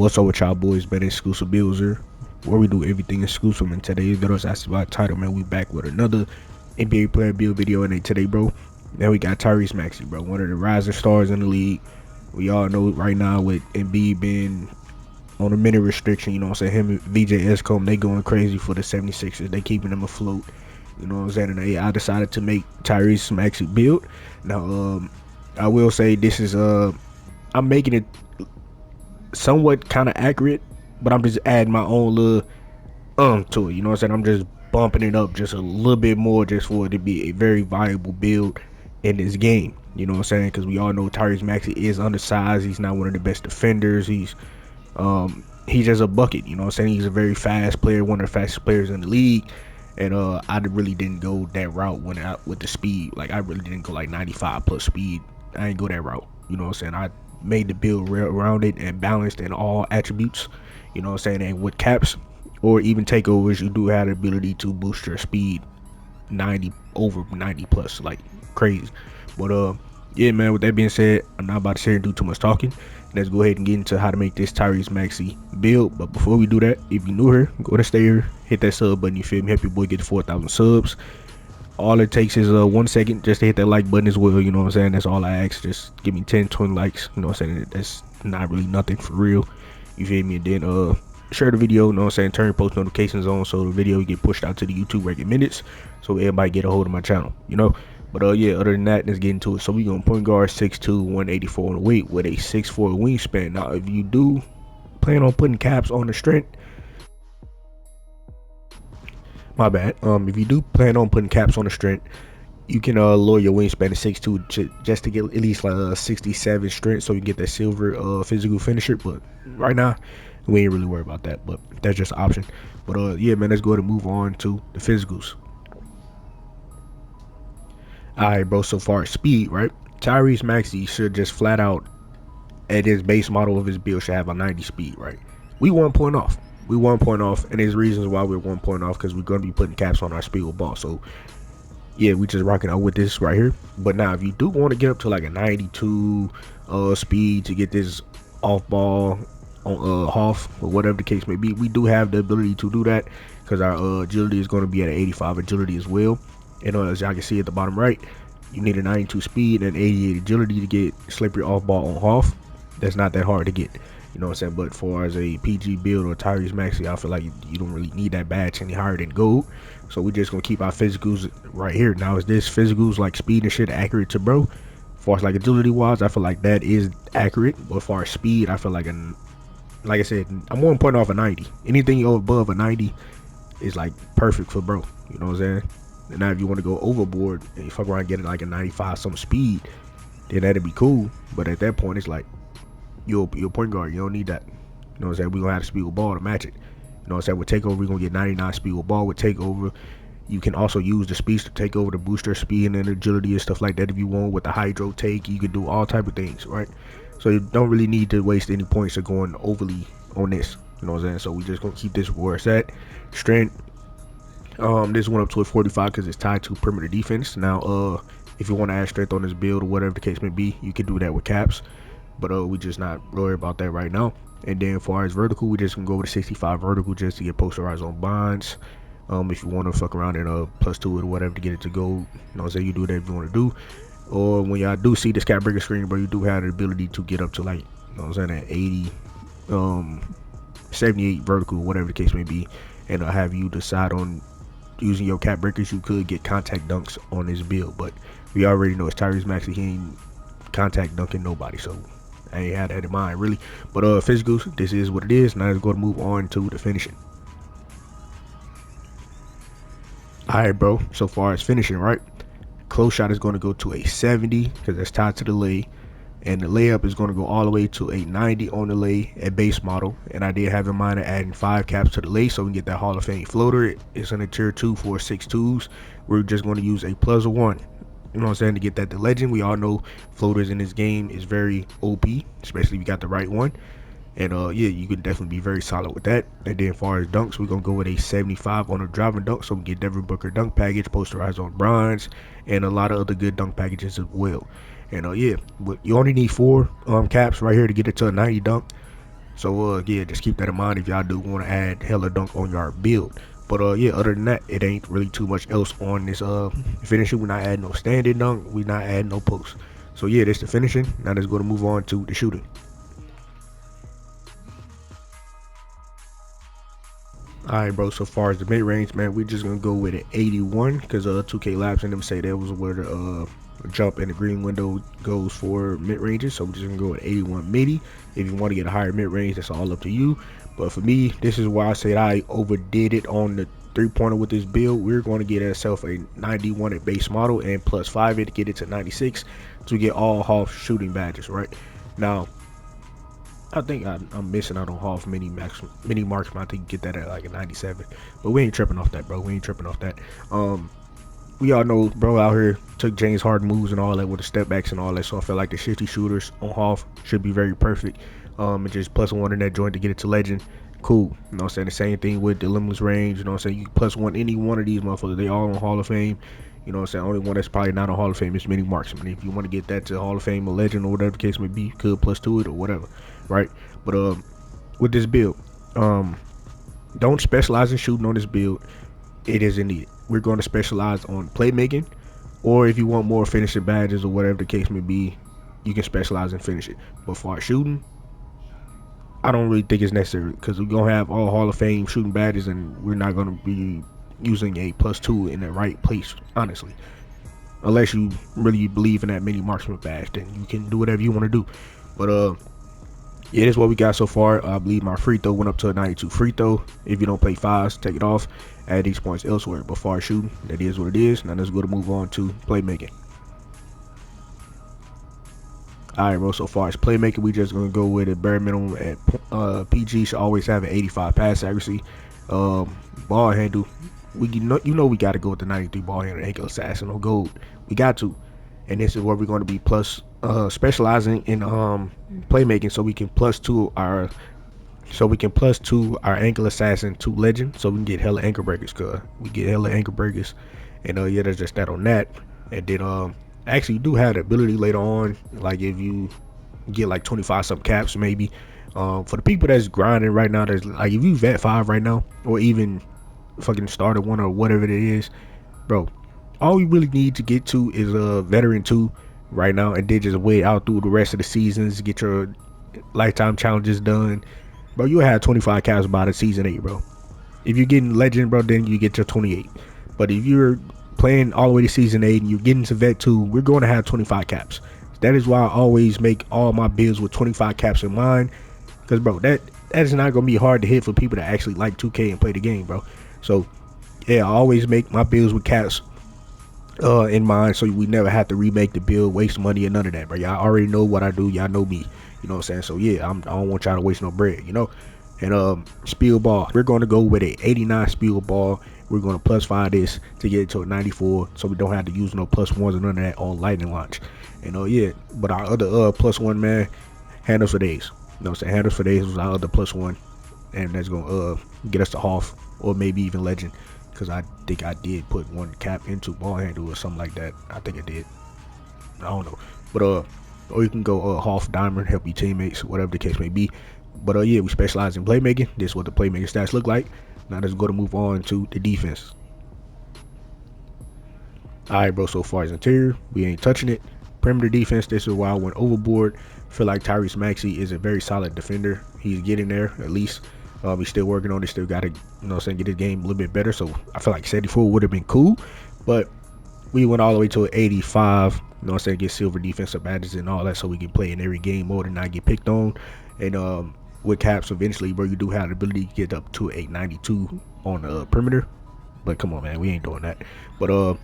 What's up with y'all boys, man? Exclusivebuildz here, where we do everything exclusive. And today's video is actually my title, man. We back with another NBA player build video. And today, bro, now we got TYRESE MAXEY, bro, one of the rising stars in the league. We all know right now with Embiid being on a minute restriction, you know what I'm saying? Him and VJ Escom, they going crazy for the 76ers. They keeping them afloat, you know what I'm saying? And I decided to make TYRESE MAXEY build. Now, I will say this is I'm making it somewhat kind of accurate, but I'm just adding my own little to it, you know what I'm saying? I'm just bumping it up just a little bit more just for it to be a very viable build in this game, you know what I'm saying? Because we all know TYRESE MAXEY is undersized. He's not one of the best defenders. He's just a bucket, you know what I'm saying? He's a very fast player, one of the fastest players in the league. And I really didn't go that route when out with the speed. Like, I really didn't go like 95 plus speed. I ain't go that route, you know what I'm saying? I made the build around it and balanced in all attributes, you know what I'm saying? And with caps or even takeovers, you do have the ability to boost your speed 90 over 90 plus, like crazy. But yeah, man, with that being said, I'm not about to sit here and do too much talking. Let's go ahead and get into how to make this TYRESE MAXEY build. But before we do that, if you're new here, go ahead and stay here, hit that sub button, you feel me? Help your boy get to 4,000 subs. All it takes is 1 second just to hit that like button as well, you know what I'm saying? That's all I ask. Just give me 10-20 likes, you know what I'm saying? That's not really nothing for real, you feel me? And then share the video, you know what I'm saying? Turn your post notifications on so the video get pushed out to the YouTube recommended, so everybody get a hold of my channel, you know? But yeah, other than that, let's get into it. So we going point guard 6'2", 184 on the weight with a 6'4" wingspan. Now, if you do plan on putting caps on the strength, my bad. If you do plan on putting caps on the strength, you can lower your wingspan to 6'2" just to get at least like a 67 strength, so you can get that silver physical finisher. But right now, we ain't really worried about that. But that's just an option. But yeah, man, let's go ahead and move on to the physicals. Alright, bro, so far as speed, right? TYRESE MAXEY should just flat out, at his base model of his build, should have a 90 speed, right? We 1 point off. We 1 point off, and there's reasons why we're 1 point off, because we're going to be putting caps on our speed with ball. So, yeah, we just rocking out with this right here. But now, if you do want to get up to like a 92 speed to get this off ball on half, or whatever the case may be, we do have the ability to do that, because our agility is going to be at an 85 agility as well. And as y'all can see at the bottom right, you need a 92 speed and 88 agility to get slippery off ball on half. That's not that hard to get, you know what I'm saying? But for as a PG build or TYRESE MAXEY, I feel like you don't really need that badge any higher than gold. So we're just gonna keep our physicals right here. Now, is this physicals like speed and shit accurate to bro? As far as like agility wise, I feel like that is accurate. But as far as speed, I feel like like I said, I'm 1 point off a 90. Anything above a 90 is like perfect for bro, you know what I'm saying? And now if you want to go overboard and you fuck around getting like a 95 some speed, then that'd be cool. But at that point, it's like you're a point guard, you don't need that, you know what I'm saying? We're gonna have to speed with ball to match it, you know what I'm saying? With takeover, we're gonna get 99 speed with ball. With takeover, you can also use the speeds to take over to boost your speed and agility and stuff like that. If you want, with the hydro take, you can do all type of things, right? So you don't really need to waste any points of going overly on this, you know what I'm saying? So we just gonna keep this where it's at. Strength, this went up to a 45 because it's tied to perimeter defense. Now, if you want to add strength on this build or whatever the case may be, you can do that with caps. But we just not worried about that right now. And then as far as vertical, we just gonna go with a 65 vertical just to get posterized on bonds. If you want to fuck around and +2 or whatever to get it to go, you know what I'm saying? You do that if you want to do. Or when y'all do see this cap breaker screen, bro, you do have the ability to get up to like, you know what I'm saying, at 80, 78 vertical, whatever the case may be, and have you decide on using your cap breakers. You could get contact dunks on this build, but we already know it's TYRESE MAXEY. He ain't contact dunking nobody, so I ain't had that in mind really. But physicals, this is what it is. Now let's go to move on to the finishing. Alright, bro, so far as finishing, right, close shot is going to go to a 70 because that's tied to the lay, and the layup is going to go all the way to a 90 on the lay at base model. And I did have in mind of adding 5 caps to the lay so we can get that Hall of Fame floater. It's in a tier 2 for 6'2s. We're just going to use a +1, you know what I'm saying, to get that to legend. We all know floaters in this game is very OP, especially if you got the right one. And yeah, you could definitely be very solid with that. And then as far as dunks, we're gonna go with a 75 on a driving dunk, so we get Devin Booker dunk package, posterized on bronze, and a lot of other good dunk packages as well. And yeah, but you only need 4 caps right here to get it to a 90 dunk. So yeah, just keep that in mind if y'all do want to add hella dunk on your build. But yeah, other than that, it ain't really too much else on this finishing. We're not adding no standing dunk, we not adding no post. So yeah, this the finishing. Now let's go to move on to the shooting. Alright, bro, so far as the mid-range, man, we're just gonna go with an 81 because 2K Labs and them say that was where the jump in the green window goes for mid-ranges. So we're just gonna go with 81 midi. If you want to get a higher mid-range, that's all up to you. But for me, this is why I said I overdid it on the three-pointer with this build. We're going to get ourselves a 91 at base model and plus 5 it to get it to 96 to get all half shooting badges, right? Now, I think I'm missing out on half mini marks. I think you get that at like a 97, but we ain't tripping off that, bro. We ain't tripping off that. We all know, bro, out here took James Harden moves and all that with the step backs and all that. So I feel like the shifty shooters on half should be very perfect. And just plus one in that joint to get it to legend. Cool. You know what I'm saying? The same thing with the limitless range. You know what I'm saying? You plus one any one of these motherfuckers. They all on Hall of Fame. You know what I'm saying? Only one that's probably not on Hall of Fame is mini marks. I mean, if you want to get that to Hall of Fame or legend or whatever the case may be, you could plus two it or whatever, right? But with this build, don't specialize in shooting on this build. It isn't needed. We're going to specialize on playmaking, or if you want more finishing badges or whatever the case may be, you can specialize in finishing. But for our shooting, I don't really think it's necessary because we're gonna have all Hall of Fame shooting badges, and we're not gonna be using a plus two in the right place, honestly. Unless you really believe in that mini marksman badge, then you can do whatever you want to do. But yeah, this is what we got so far. I believe my free throw went up to a 92 free throw. If you don't play fives, take it off. Add these points elsewhere. But far shooting, that is what it is. Now let's go to move on to playmaking. Alright, bro, so far as playmaking, we just gonna go with a bare minimum at PG should always have an 85 pass accuracy. Ball handle, you know we gotta go with the 93 ball handle, ankle assassin or gold. We got to. And this is where we're gonna be plus specializing in playmaking so we can plus two our ankle assassin to legend, so we can get hella ankle breakers, cause we get hella ankle breakers. And yeah, there's just that on that. And then actually you do have the ability later on, like if you get like 25 some caps maybe, for the people that's grinding right now, there's like if you vet 5 right now or even fucking started 1 or whatever it is, bro, all you really need to get to is a veteran 2 right now, and then just wait out through the rest of the seasons, get your lifetime challenges done, bro. You'll have 25 caps by the season 8, bro. If you're getting legend, bro, then you get your 28. But if you're playing all the way to season 8 and you're getting to vet 2, we're going to have 25 caps. That is why I always make all my builds with 25 caps in mind, because bro, that is not going to be hard to hit for people that actually like 2K and play the game, bro. So yeah, I always make my builds with caps in mind, so we never have to remake the build, waste money, and none of that, bro. Y'all already know what I do. Y'all know me. You know what I'm saying? So yeah, I don't want y'all to waste no bread, you know. And spill ball, we're going to go with a 89 spill ball. We're going to plus 5 this to get it to a 94, so we don't have to use no plus ones and none of that on lightning launch. And yeah, but our other plus 1, man, handles for days. You know what I'm saying? Handles for days was our other plus 1, and that's gonna get us to half or maybe even legend, because I think I did put 1 cap into ball handle or something like that. I think I did. I don't know, but or you can go half diamond, help your teammates, whatever the case may be. But yeah, we specialize in playmaking. This is what the playmaking stats look like. Now let's go to move on to the defense. Alright, bro, so far as interior, we ain't touching it. Perimeter defense, this is why I went overboard. Feel like TYRESE MAXEY is a very solid defender. He's getting there, at least. He's still working on it, still got to, you know what I'm saying, get his game a little bit better. So I feel like 74 would have been cool, but we went all the way to an 85, you know what I'm saying, get silver defensive badges and all that, so we can play in every game mode and not get picked on. And with caps eventually, bro, you do have the ability to get up to a 92 on the perimeter. But come on, man, we ain't doing that. But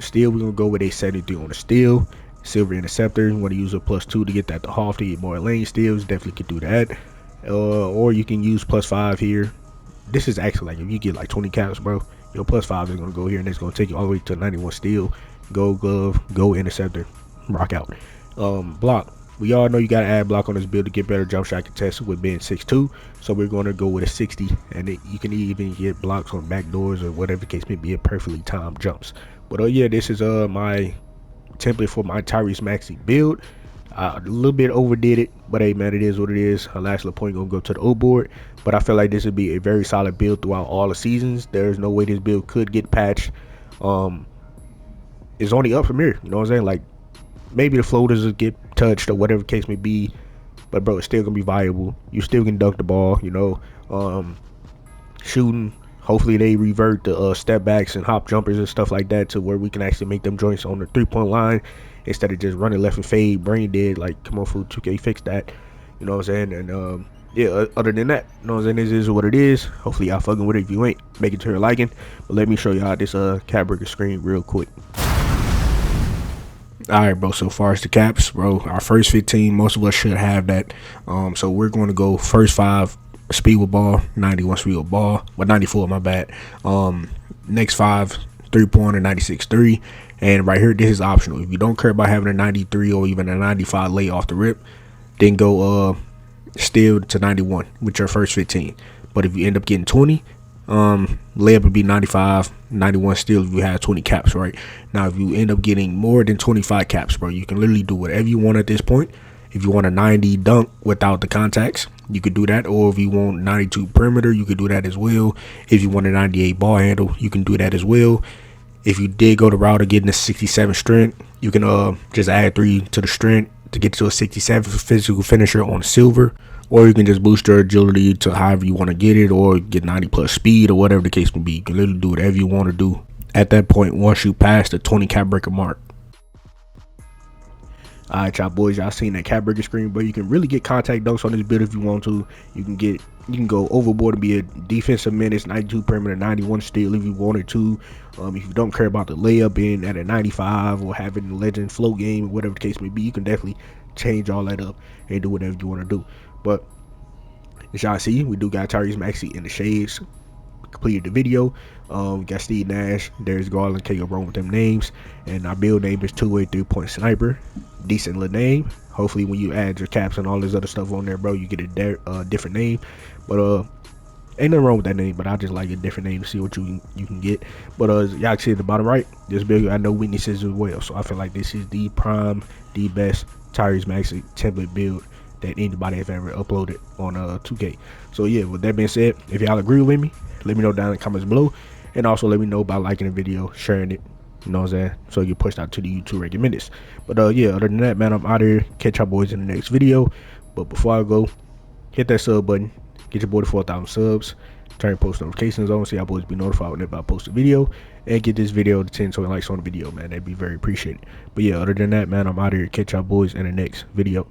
still, we're gonna go with a 73 on the steal. Silver interceptor, you want to use a plus 2 to get that to half to get more lane steals, definitely could do that. Or you can use plus 5 here. This is actually like if you get like 20 caps, bro, your plus 5 is gonna go here and it's gonna take you all the way to 91 steal. Go glove, go interceptor, rock out. Block, we all know you gotta add block on this build to get better jump shot contested with being 6'2", so we're gonna go with a 60, and you can even get blocks on back doors or whatever the case may be, perfectly timed jumps. But yeah, this is my template for my TYRESE MAXEY build. I a little bit overdid it, but hey man, it is what it is. Her last little point gonna go to the O board, but I feel like this would be a very solid build throughout all the seasons. There's no way this build could get patched. It's only up from here. You know what I'm saying? Like maybe the floaters will get touched or whatever case may be, but bro, it's still gonna be viable. You still can dunk the ball. You know, shooting. Hopefully they revert the step backs and hop jumpers and stuff like that to where we can actually make them joints on the 3-point line instead of just running left and fade, brain dead. Like, come on, fool, 2K, fix that. You know what I'm saying? And yeah, other than that, you know what I'm saying? This is what it is. Hopefully y'all fucking with it. If you ain't, make it to your liking. But let me show y'all this cap breaker screen real quick. Alright, bro, so far as the caps, bro, our first 15, most of us should have that. So we're going to go first 5 speed with ball, 91 speed with ball, well, 94, my bad. Next 5 3-pointer, 96 3, and right here, this is optional. If you don't care about having a 93 or even a 95 lay off the rip, then go steal to 91 with your first 15. But if you end up getting 20, layup would be 95, 91 steal if you have 20 caps, right? Now, if you end up getting more than 25 caps, bro, you can literally do whatever you want at this point. If you want a 90 dunk without the contacts, you could do that. Or if you want 92 perimeter, you could do that as well. If you want a 98 ball handle, you can do that as well. If you did go the route of getting a 67 strength, you can just add 3 to the strength to get to a 67 physical finisher on silver. Or you can just boost your agility to however you want to get it, or get 90 plus speed, or whatever the case may be. You can literally do whatever you want to do at that point once you pass the 20 cap breaker mark. Alright, y'all boys, y'all seen that cap breaker screen, but you can really get contact dunks on this build if you want to. You can go overboard and be a defensive menace, 92 perimeter, 91 steal if you wanted to. If you don't care about the layup being at a 95 or having the legend float game or whatever the case may be, you can definitely change all that up and do whatever you want to do. But as y'all see, we do got TYRESE, MAXEY in the shades. Completed the video. Got Steve Nash, Darius Garland, can't go wrong with them names. And our build name is 2-way 3-point sniper. Decent little name. Hopefully when you add your caps and all this other stuff on there, bro, you get a different name. But ain't nothing wrong with that name, but I just like a different name to see what you can get. But y'all can see at the bottom right, this build I know weaknesses as well, so I feel like this is the prime, the best TYRESE MAXEY template build that anybody has ever uploaded on 2K. So yeah, with that being said, if y'all agree with me, let me know down in the comments below, and also let me know by liking the video, sharing it, you know what I'm saying, so you push out to the YouTube recommendeds. But yeah, other than that, man, I'm out of here. Catch y'all boys in the next video. But before I go, hit that sub button, get your boy to 4,000 subs, turn post notifications on so y'all boys be notified whenever I post a video, and get this video to 10 likes on the video, man. That'd be very appreciated. But yeah, other than that, man, I'm out of here. Catch y'all boys in the next video.